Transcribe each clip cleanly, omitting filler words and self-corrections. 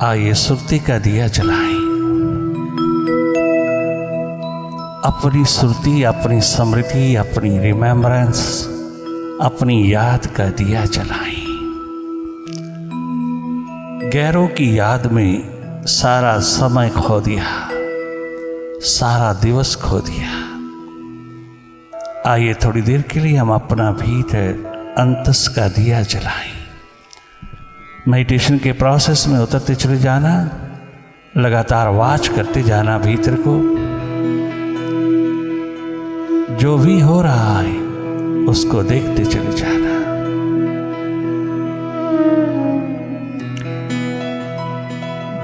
आइए सुरती का दिया जलाएं। अपनी सुरती, अपनी स्मृति, अपनी रिमेम्बरेंस, अपनी याद का दिया जलाएं। गैरों की याद में सारा समय खो दिया, सारा दिवस खो दिया। आइए थोड़ी देर के लिए हम अपना भीतर अंतस का दिया जलाएं। मेडिटेशन के प्रोसेस में उतरते चले जाना, लगातार वॉच करते जाना भीतर को। जो भी हो रहा है उसको देखते चले जाना।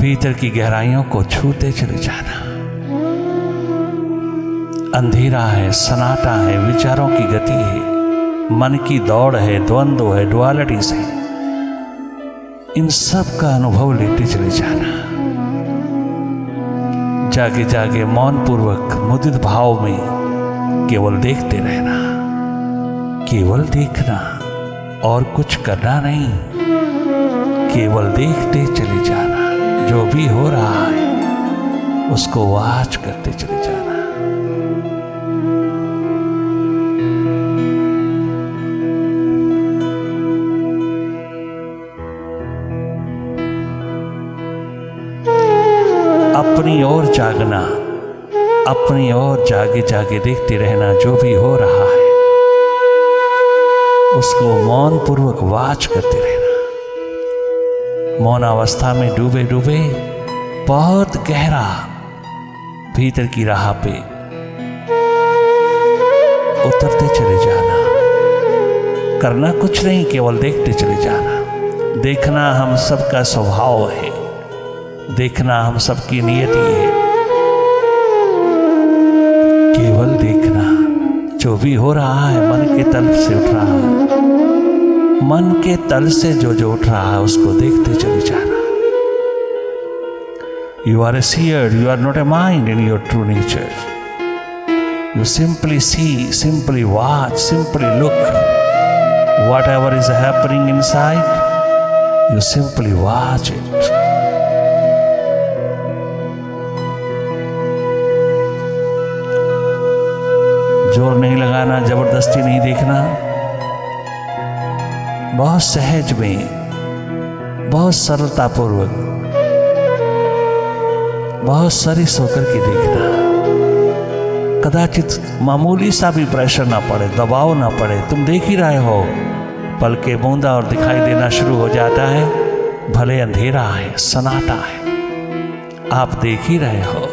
भीतर की गहराइयों को छूते चले जाना। अंधेरा है, सन्नाटा है, विचारों की गति है, मन की दौड़ है, द्वंद्व है, डुअलिटीज है। इन सब का अनुभव लेते चले जाना। जागे जागे मौन पूर्वक मुदित भाव में केवल देखते रहना, केवल देखना और कुछ करना नहीं, केवल देखते चले जाना। जो भी हो रहा है उसको वॉच करते चले जाना। अपनी ओर जागना, अपनी ओर जागे जागे देखते रहना। जो भी हो रहा है उसको मौन पूर्वक वॉच करते रहना। मौन अवस्था में डूबे डूबे बहुत गहरा भीतर की राह पे उतरते चले जाना। करना कुछ नहीं, केवल देखते चले जाना। देखना हम सबका स्वभाव है, देखना हम सबकी नियति है। केवल देखना। जो भी हो रहा है मन के तल से उठ रहा है, मन के तल से जो उठ रहा है उसको देखते चले जाना। You are a seer, you are not a mind in your true nature. You simply see, simply watch, simply look. Whatever is happening inside, you simply watch it. जोर नहीं लगाना, जबरदस्ती नहीं देखना। बहुत सहज में, बहुत सरलतापूर्वक, बहुत सरिस होकर के देखना। कदाचित मामूली सा भी प्रेशर ना पड़े, दबाव ना पड़े। तुम देख ही रहे हो, पल के बूंदा और दिखाई देना शुरू हो जाता है। भले अंधेरा है, सन्नाटा है, आप देख ही रहे हो।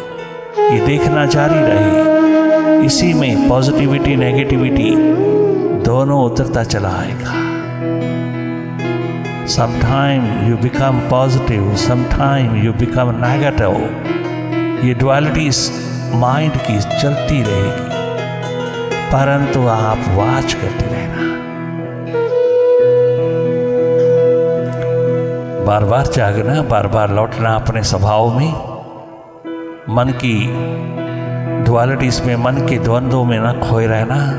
ये देखना जारी रहे। इसी में पॉजिटिविटी, नेगेटिविटी दोनों उतरता चला आएगा। Sometime you become positive, sometime you become negative. ये dualities माइंड की चलती रहेगी, परंतु आप वॉच करते रहना। बार बार जागना, बार बार लौटना अपने स्वभाव में। मन की डुअलिटीज में, मन के द्वंद्वों में न खोए रहना।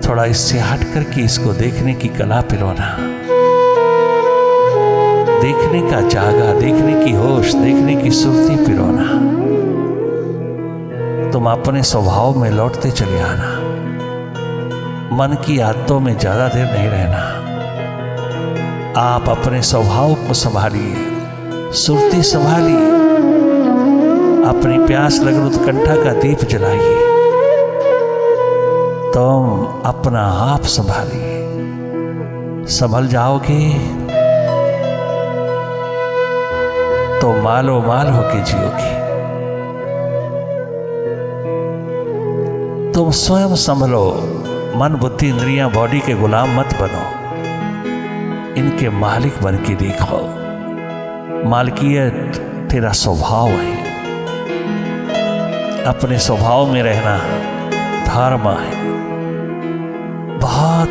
थोड़ा इससे हट करके इसको देखने की कला पिरोना। देखने का जागा, देखने की होश, देखने की सुरती पिरोना। तुम अपने स्वभाव में लौटते चले आना। मन की आदतों में ज्यादा देर नहीं रहना। आप अपने स्वभाव को संभालिए, सुरती संभालिए। अपनी प्यास लगे उत्कंठा का दीप जलाइए। तुम अपना आप संभालिए। संभल जाओगे तो मालो माल होके जियोगे। तुम स्वयं संभलो। मन, बुद्धि, इंद्रियां, बॉडी के गुलाम मत बनो। इनके मालिक बन के देखो। मालकियत तेरा स्वभाव है। अपने स्वभाव में रहना धर्म है। बहुत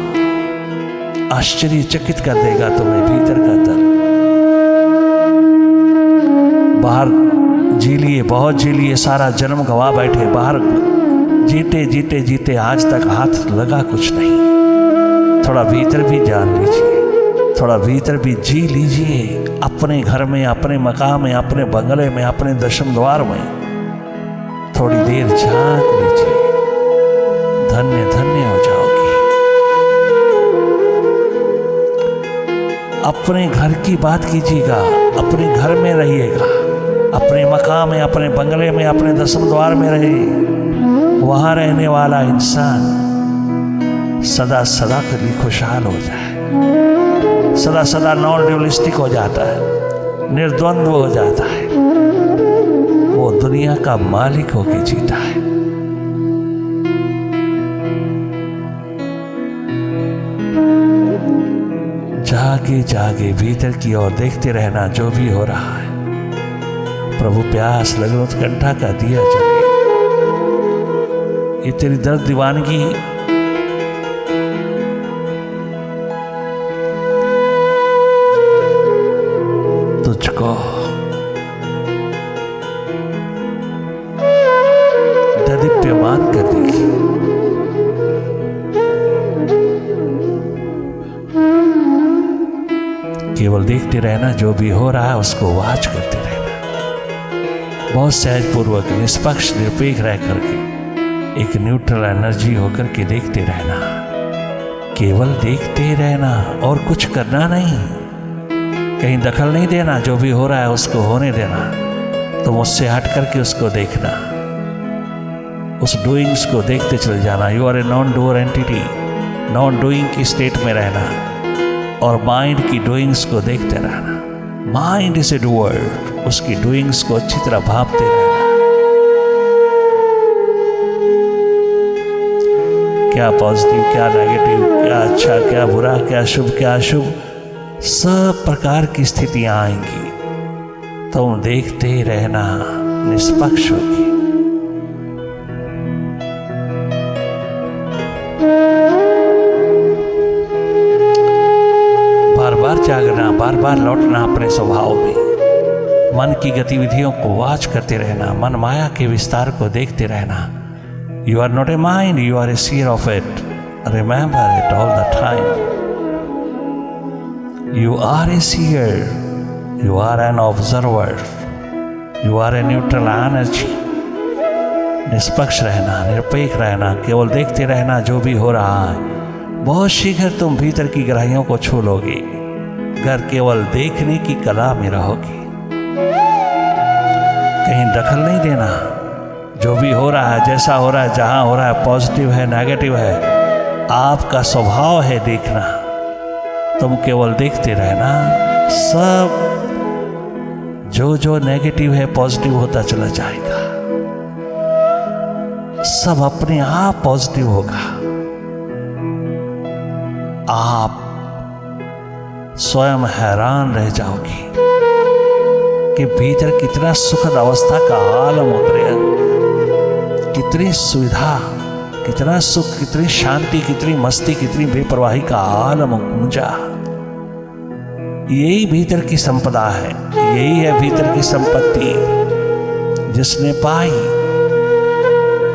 आश्चर्यचकित कर देगा तुम्हें भीतर का तल। बाहर जी लिए, बहुत जी लिए, सारा जन्म गंवा बैठे। बाहर जीते जीते जीते आज तक हाथ लगा कुछ नहीं। थोड़ा भीतर भी जान लीजिए, थोड़ा भीतर भी जी लीजिए, अपने घर में, अपने मकान में, अपने बंगले में, अपने दशम द्वार में थोड़ी देर झांक लीजिए, धन्य धन्य हो जाओगे। अपने घर की बात कीजिएगा, अपने घर में रहिएगा, अपने मकान में, अपने बंगले में, अपने दशम द्वार में रहिए। वहां रहने वाला इंसान सदा सदा के लिए खुशहाल हो जाए, सदा सदा नॉन ड्यूलिस्टिक हो जाता है, निर्द्वंद्व हो जाता है, वो दुनिया का मालिक होके जीता है। जागे जागे भीतर की ओर देखते रहना जो भी हो रहा है। प्रभु प्यास लगे तो कंठा का दिया जले। ये तेरी दर्द दीवानगी तुझको दीप्यमान कर देगी। केवल देखते रहना, जो भी हो रहा है उसको वाच करते रहना, बहुत सहजपूर्वक, निष्पक्ष, निरपेक्ष रह करके, एक न्यूट्रल एनर्जी होकर के देखते रहना, केवल देखते रहना और कुछ करना नहीं, कहीं दखल नहीं देना, जो भी हो रहा है उसको होने देना, तो मुझसे हट करके उसको देखना, उस डूइंग्स को देखते चले जाना। You are a non doer entity, non doing की स्टेट में रहना और माइंड की डूइंग्स को देखते रहना। माइंड इज ए डूअर, उसकी डूइंग्स को अच्छी तरह भांपते रहना। क्या पॉजिटिव, क्या नेगेटिव, क्या अच्छा, क्या बुरा, क्या शुभ, क्या अशुभ, सब प्रकार की स्थितियां आएंगी, तुम देखते रहना, निष्पक्ष होगी। बार बार जागना, बार बार लौटना अपने स्वभाव में, मन की गतिविधियों को वाच करते रहना, मन माया के विस्तार को देखते रहना। You are not a mind, you are a seer of it, remember it all the time. You are a seer, you are an observer, you are a neutral energy. निष्पक्ष रहना, निरपेक्ष रहना, केवल देखते रहना जो भी हो रहा है। बहुत शीघ्र तुम भीतर की गहराइयों को छू लोगे, घर केवल देखने की कला में रहोगे। कहीं दखल नहीं देना, जो भी हो रहा है, जैसा हो रहा है, जहां हो रहा है, पॉजिटिव है, नेगेटिव है, आपका स्वभाव है देखना, तुम केवल देखते रहना। सब जो जो नेगेटिव है पॉजिटिव होता चला जाएगा, सब अपने आप पॉजिटिव होगा। आप स्वयं हैरान रह जाओगे कि भीतर कितना सुखद अवस्था का आलम उतरे, कितनी सुविधा, कितना सुख, कितनी शांति, कितनी मस्ती, कितनी बेपरवाही का आलम गूंजा। यही भीतर की संपदा है, यही है भीतर की संपत्ति। जिसने पाई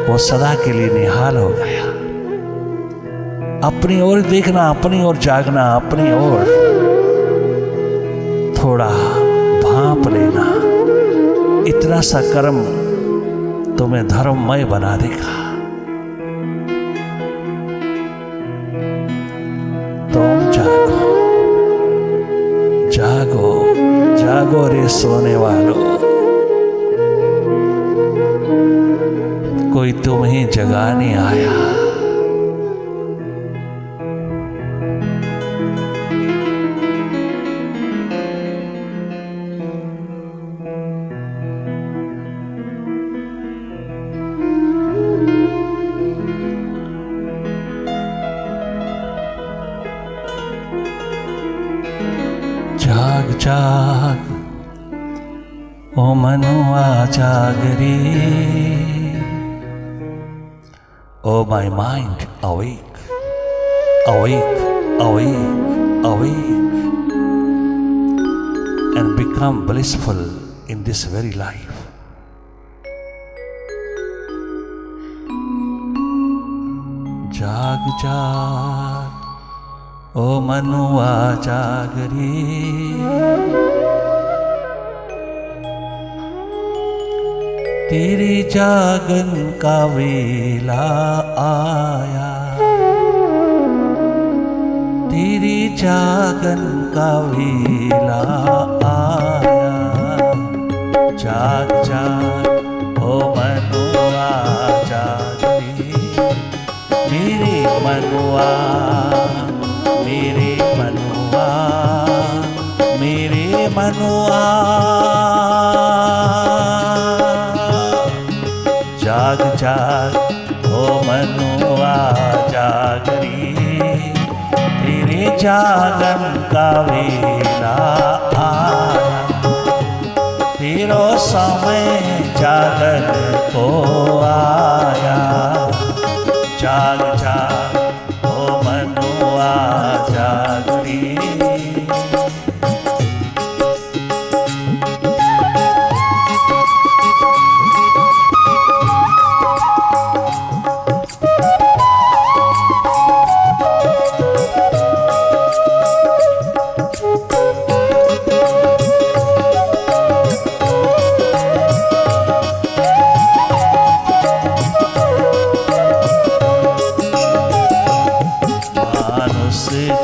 वो सदा के लिए निहाल हो गया। अपनी ओर देखना, अपनी ओर जागना, अपनी ओर थोड़ा भांप लेना, इतना सा कर्म तुम्हें धर्ममय बना देगा। तुम जागो, जागो, जागो रे सोने वालों, कोई तुम्हें जगाने आया। जाग जाग ओ मनुआ जाग रे, Oh my mind, awake, awake, awake, awake, and become blissful in this very life. जाग जाग ओ मनुआ जागरी, तेरी जागन का वेला आया, तेरी जागन का वेला आया। जाग जाग ओ मनुआ जागरी, मेरे मनुआ, मेरे मनुआ, मेरे मनुआ। जाग जाग ओ मनुआ जागरी, तेरे जागन का वेला आया, तेरो समय जागन को आया। जाग जाग ओ मनुआ जागरी।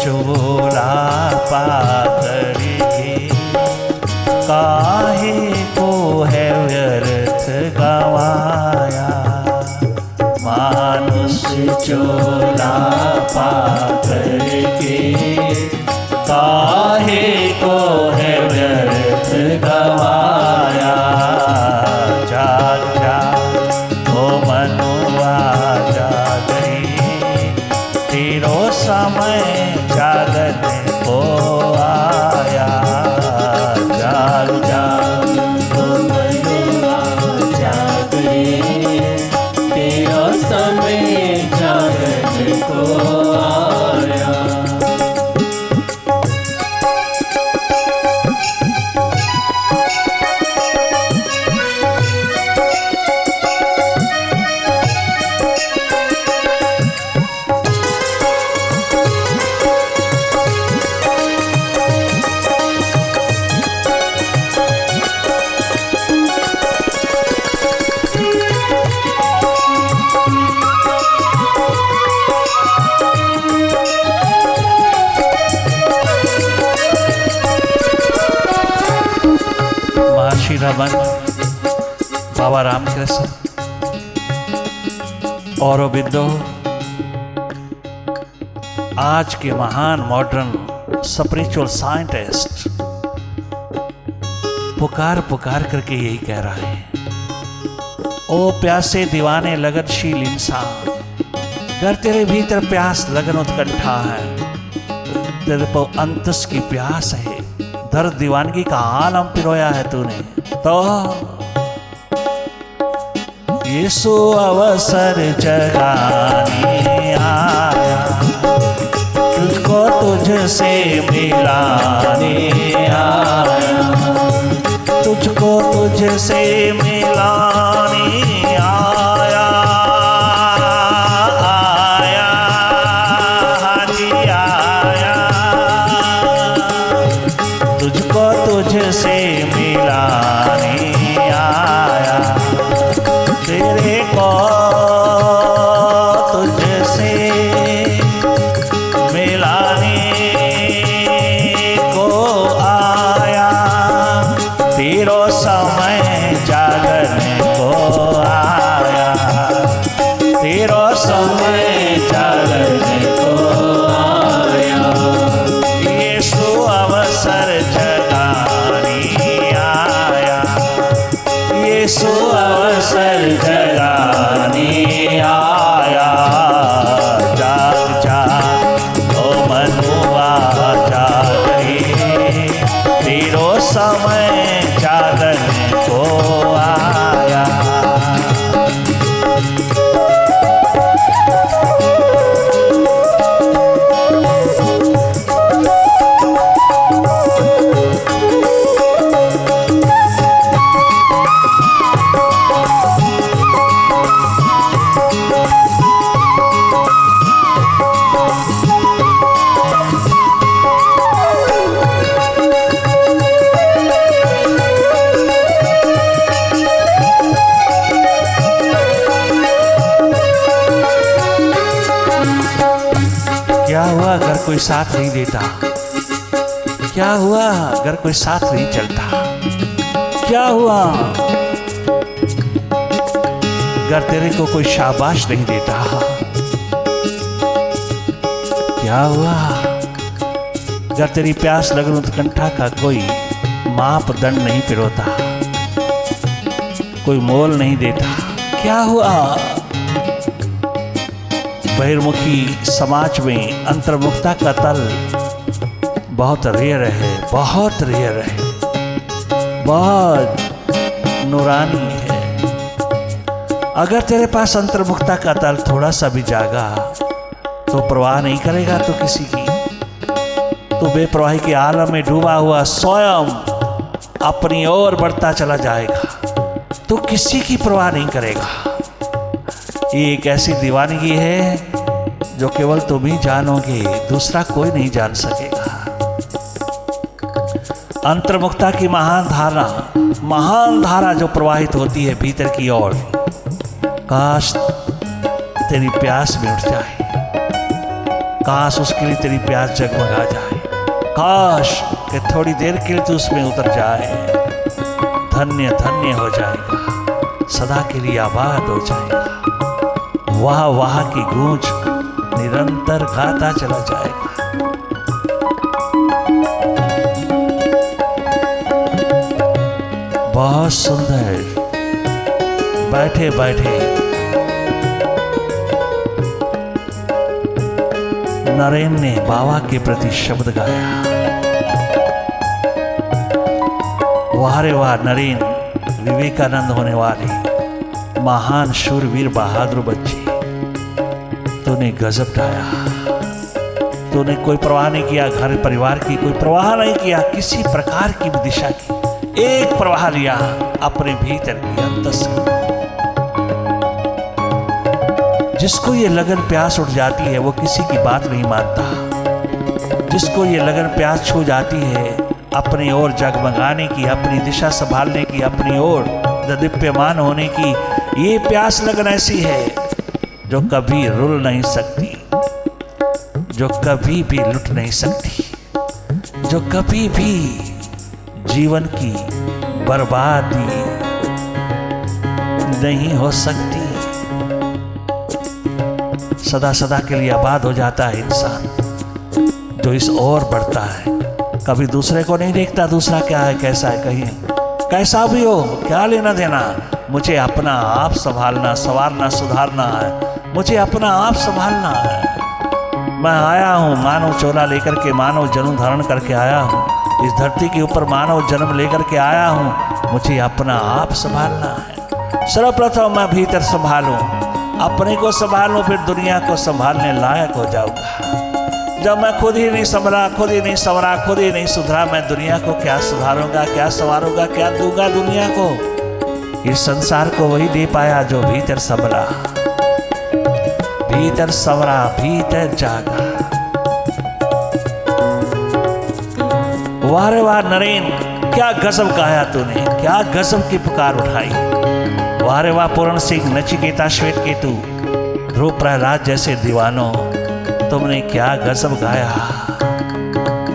चोरा पाकर काहे को है व्यर्थ गवाया, मानुष चोरा पाकर काहे को है व्यर्थ गवाया। जाग जाग ओ मनुआ जागरी, तेरो समय जागन को आया। जाग जाग ओ मनुआ जागरी, तेरा समय जागन को आया। महर्षि रमन, बाबा रामकृष्ण, औरोबिंदो, आज के महान मॉडर्न स्पिरिचुअल साइंटिस्ट पुकार पुकार करके यही कह रहा है, ओ प्यासे दीवाने लगनशील इंसान, अगर तेरे भीतर प्यास लगन उत्कंठा है, तेरे को अंतस की प्यास है, दर्द दीवानगी का आलम पिरोया है तूने, तो यीशु अवसर जगाने आया, तुझको तुझसे मिलाने आया, तुझको तुझसे मिलाने आया, आया, हाजी आया, तुझको तुझसे मिलाने आया, तेरे को तुझसे मिलाने को आया, तेरो समय जागने को आया, तेरो समय जागने को आया, यीशु अवसर जगाने आया, यीशु अवसर जगाने आया। जाग जाग ओ मनुआ जागरी, तेरो समय जागने को आया। क्या हुआ अगर कोई साथ नहीं देता? क्या हुआ अगर कोई साथ नहीं चलता? क्या हुआ अगर तेरे को कोई शाबाश नहीं देता? क्या हुआ अगर तेरी प्यास लगन उत्कंठा का कोई मापदंड नहीं पिरोता, कोई मोल नहीं देता? क्या हुआ? बहिर्मुखी समाज में अंतर्मुखता का तल बहुत रेयर है, बहुत रेयर है, बहुत नूरानी है। अगर तेरे पास अंतर्मुखता का तल थोड़ा सा भी जागा तो परवाह नहीं करेगा तो किसी की। तो बेपरवाही के आलम में डूबा हुआ स्वयं अपनी ओर बढ़ता चला जाएगा, तो किसी की परवाह नहीं करेगा। ये एक ऐसी दीवानगी है जो केवल तुम ही जानोगे, दूसरा कोई नहीं जान सकेगा। अंतर्मुखता की महान धारा जो प्रवाहित होती है भीतर की ओर, काश तेरी प्यास में उठ जाए, काश उसके लिए तेरी प्यास जगमगा जाए, काश कि थोड़ी देर के लिए तू उसमें उतर जाए, धन्य धन्य हो जाएगा, सदा के लिए आबाद हो जाएगा, वाह वाह की गूंज निरंतर गाता चला जाएगा। बहुत सुंदर। बैठे बैठे नरेन ने बाबा के प्रति शब्द गाया। वाह रे वाह नरेन, विवेकानंद होने वाले महान शूरवीर बहादुर बच्चे, तूने गजब ढाया। तूने कोई परवाह नहीं किया, घर परिवार की कोई परवाह नहीं किया, किसी प्रकार की भी दिशा की एक प्रवाह लिया अपने भीतर की अंतस। जिसको ये लगन प्यास उठ जाती है वो किसी की बात नहीं मानता। जिसको ये लगन प्यास छू जाती है अपनी ओर जगमगाने की, अपनी दिशा संभालने की, अपनी ओर दीप्यमान होने की, ये प्यास लगन ऐसी है जो कभी रुल नहीं सकती, जो कभी भी लुट नहीं सकती, जो कभी भी जीवन की बर्बादी नहीं हो सकती। सदा सदा के लिए आबाद हो जाता है इंसान जो इस ओर बढ़ता है, कभी दूसरे को नहीं देखता दूसरा क्या है कैसा है, कहीं कैसा भी हो क्या लेना देना, मुझे अपना आप संभालना संवारना सुधारना है, मुझे अपना आप संभालना है। मैं आया हूँ मानव चोला लेकर के, मानव जन्म धारण करके आया हूँ, इस धरती के ऊपर मानव जन्म लेकर के आया हूँ, मुझे अपना आप संभालना है। सर्वप्रथम मैं भीतर संभालूं, अपने को संभालूं, फिर दुनिया को संभालने लायक हो जाऊंगा। जब मैं खुद ही नहीं संभला, खुद ही नहीं संवरा, खुद ही नहीं सुधरा, मैं दुनिया को क्या सुधारूंगा, क्या संवारूंगा, क्या दूंगा दुनिया को? इस संसार को वही दे पाया जो भीतर संभला, भीतर संवरा, भीतर जागा। वाह रे वाह नरेन, क्या गजब गाया तूने, क्या गजब की पुकार उठाई। वाह रे वाह पूर्ण सिंह, नचिकेता, श्वेत केतु, ध्रुव, प्रहलाद जैसे दीवानों, तुमने क्या गजब गाया।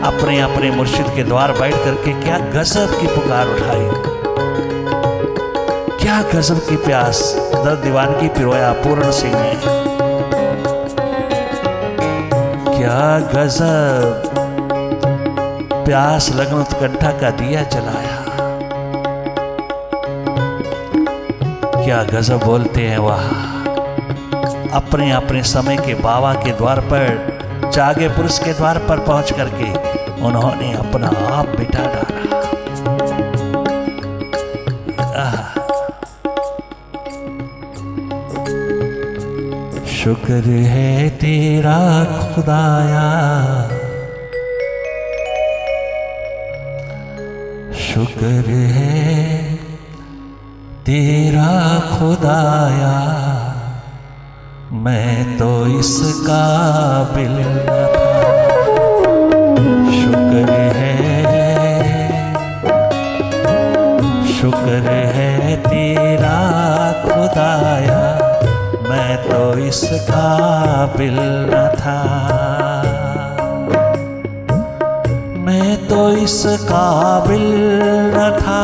अपने अपने मुर्शिद के द्वार बैठ करके क्या गजब की पुकार उठाई, क्या गजब की प्यास दर्द दीवानगी पिरोया पूर्ण सिंह ने। क्या गजब प्यास लगन उत्कंठा का दिया जलाया। क्या गजब बोलते हैं वह। अपने अपने समय के बाबा के द्वार पर, जागे पुरुष के द्वार पर पहुंच करके उन्होंने अपना आप मिटा डाला। शुक्र है तेरा खुदाया, शुक्र है तेरा खुदाया, मैं तो इस काबिल न था। शुक्र है तेरा खुदाया, मैं तो इस काबिल न था। तो इस काबिल न था,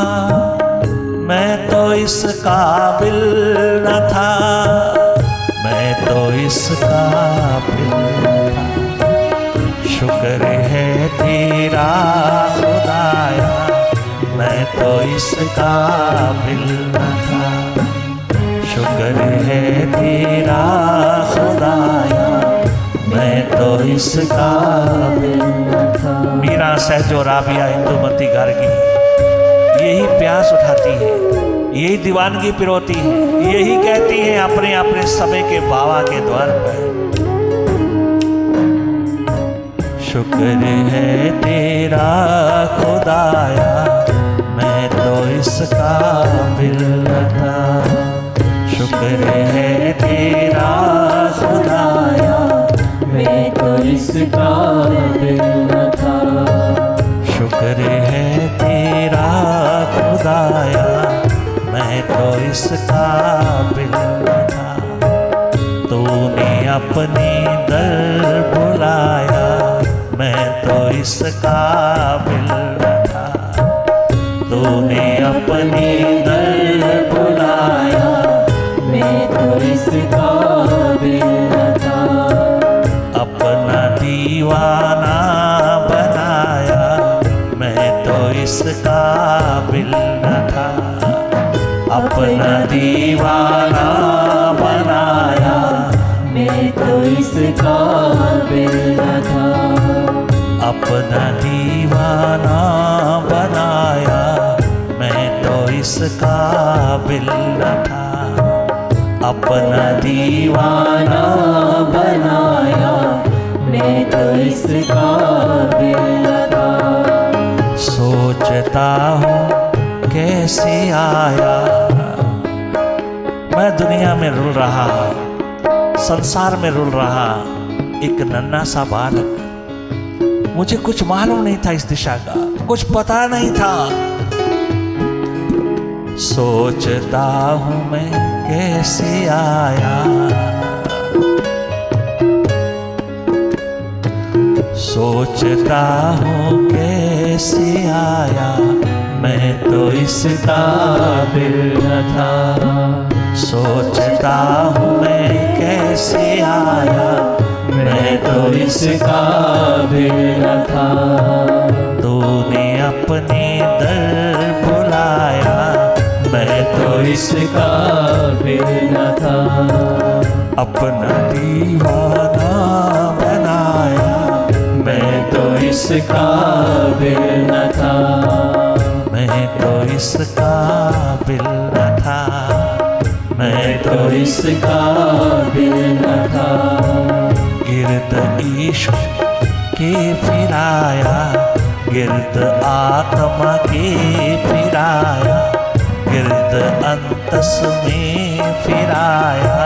मैं तो इस काबिल न था, मैं तो इस काबिल न था। शुक्र है तेरा खुदाया, मैं तो इस काबिल न था। शुक्र है तेरा खुदाया, मैं तो इस काबिल न था। मीरा सहजो राबिया इंदुमती गार्गी यही प्यास उठाती है, यही दीवानगी पिरोती है, यही कहती है अपने अपने समय के बाबा के द्वार पर। शुक्र है तेरा खुदाया, मैं तो इस काबिल न था। शुक्र है तेरा खुदाया, मैं तो इस काबिल न था। शुक्र है तेरा खुदाया, मैं तो इस काबिल न था। तूने अपने दर बुलाया, मैं तो इस काबिल न था। तूने अपने दर बुलाया, मैं तो इस काबिल न था। अपना दीवाना बनाया, मैं तो इस काबिल न था। अपना दीवाना बनाया, मैं तो इस काबिल न था। अपना दीवाना बनाया, मैं तो इस काबिल न था। अपना दीवाना बनाया, मैं तो इस काबिल न था। सोचता हूँ कैसे आया, मैं दुनिया में रुल रहा, संसार में रुल रहा एक नन्हा सा बालक। मुझे कुछ मालूम नहीं था इस दिशा का, कुछ पता नहीं था। सोचता हूँ मैं कैसे आया, सोचता हूँ कैसे आया, मैं तो इस काबिल न था। सोचता हूँ मैं कैसे आया, मैं तो इस काबिल न था। तूने अपने दर बुलाया, मैं तो इस काबिल न था। अपना दीवाना बनाया, मैं तो इस काबिल न था। मैं तो इस काबिल न था। मैं तो इस काबिल न था। गिरद इश्क के फिराया, गिरद आत्मा के फिराया, गिरद अंतस में फिराया,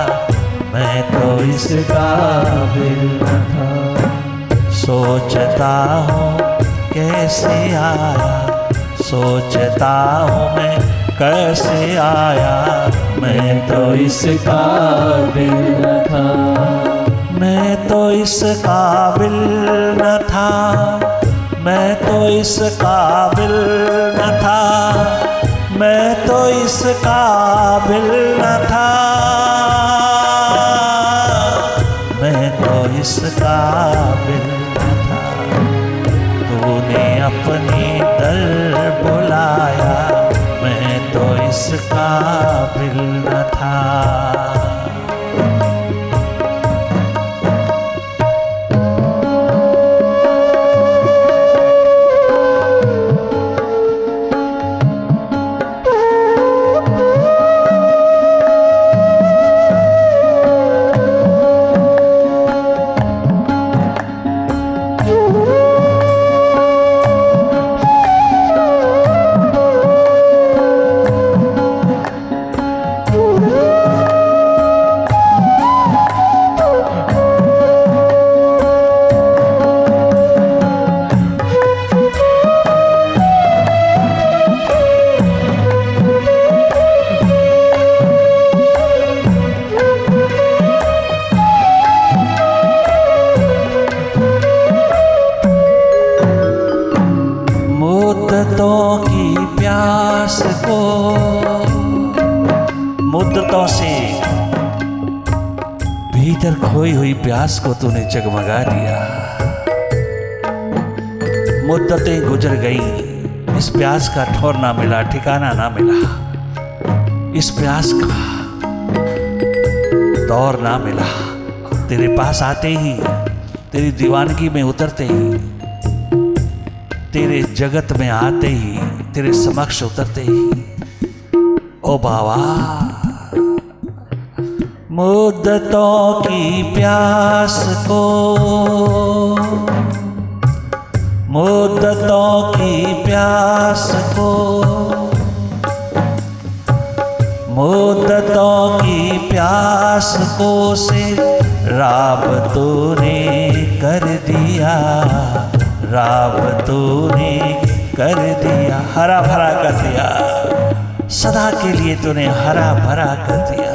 मैं तो इस काबिल न था। सोचता हूँ कैसे आया, सोचता हूँ मैं कैसे आया, मैं तो इस काबिल न था। मैं तो इस काबिल न था। मैं तो इस काबिल न था। मैं तो इस काबिल न था। मैं तो इस काबिल न था। तूने अपनी दर बुलाया, मैं तो इस काबिल न था। खोई हुई प्यास को तूने जगमगा दिया। मुद्दतें गुजर गई, इस प्यास का ठौर ना मिला, ठिकाना ना मिला, इस प्यास का दौर ना मिला। तेरे पास आते ही, तेरी दीवानगी में उतरते ही, तेरे जगत में आते ही, तेरे समक्ष उतरते ही, ओ बाबा मुद्दतों की प्यास को, मुद्दतों की प्यास को, मुद्दतों की प्यास को से राब तूने कर दिया, राब तूने कर दिया, हरा भरा कर दिया, सदा के लिए तूने हरा भरा कर दिया।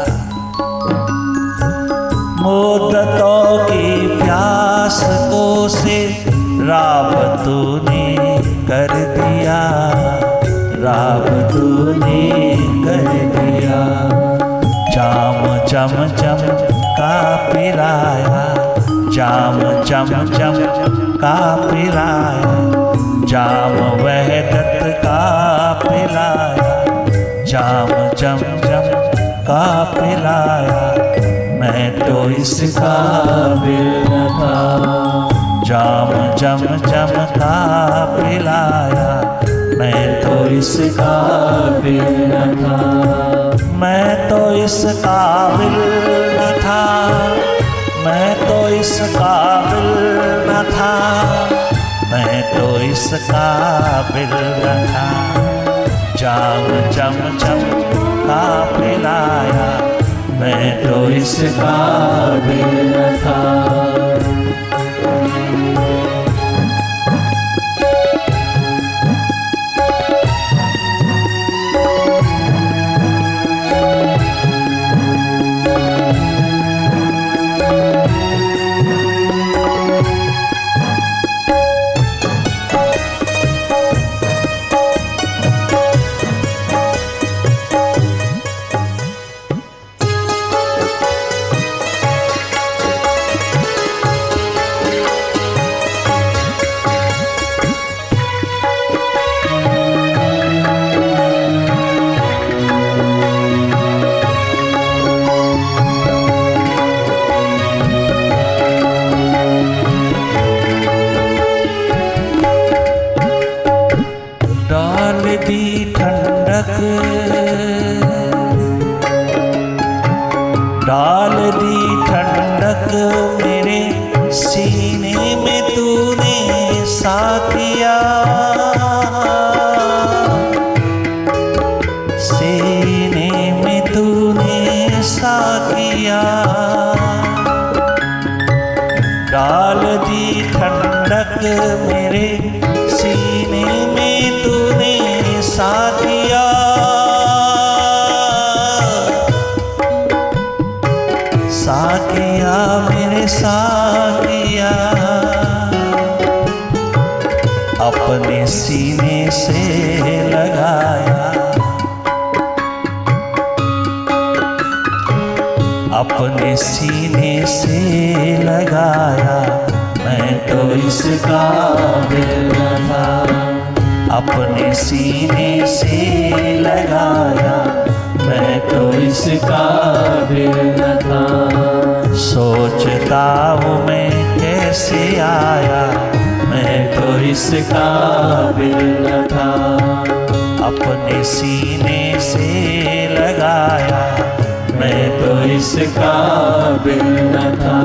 मुद्दतों की प्यास को से राब तूने कर दिया, राब तूने कर दिया। जाम चम चम का पिलाया, जाम चम चम का पिलाया, जाम वहदत का पिलाया, जाम चम चम का पिलाया। मैं तो इस काबिल न था, जाम चम चम का पिलाया, मैं तो इस काबिल न था, मैं तो इस काबिल न था, मैं तो इस काबिल न था, मैं तो इस काबिल न था। जाम चम चम का पिलाया, मैं तो इस काबिल न था। डाल दी ठंडक मेरे सीने में तूने साथिया, सीने में तूने साथिया। डाल दी ठंडक मेरे सीने में तूने साथिया, साथिया मेरे साथिया। अपने सीने से लगाया, अपने सीने से लगाया, मैं तो इस काबिल न था। अपने सीने से लगाया, मैं तो इस काबिल न था। सोचता हूँ मैं कैसे आया, मैं तो इस काबिल न था। अपने सीने से लगाया, मैं तो इस काबिल न था।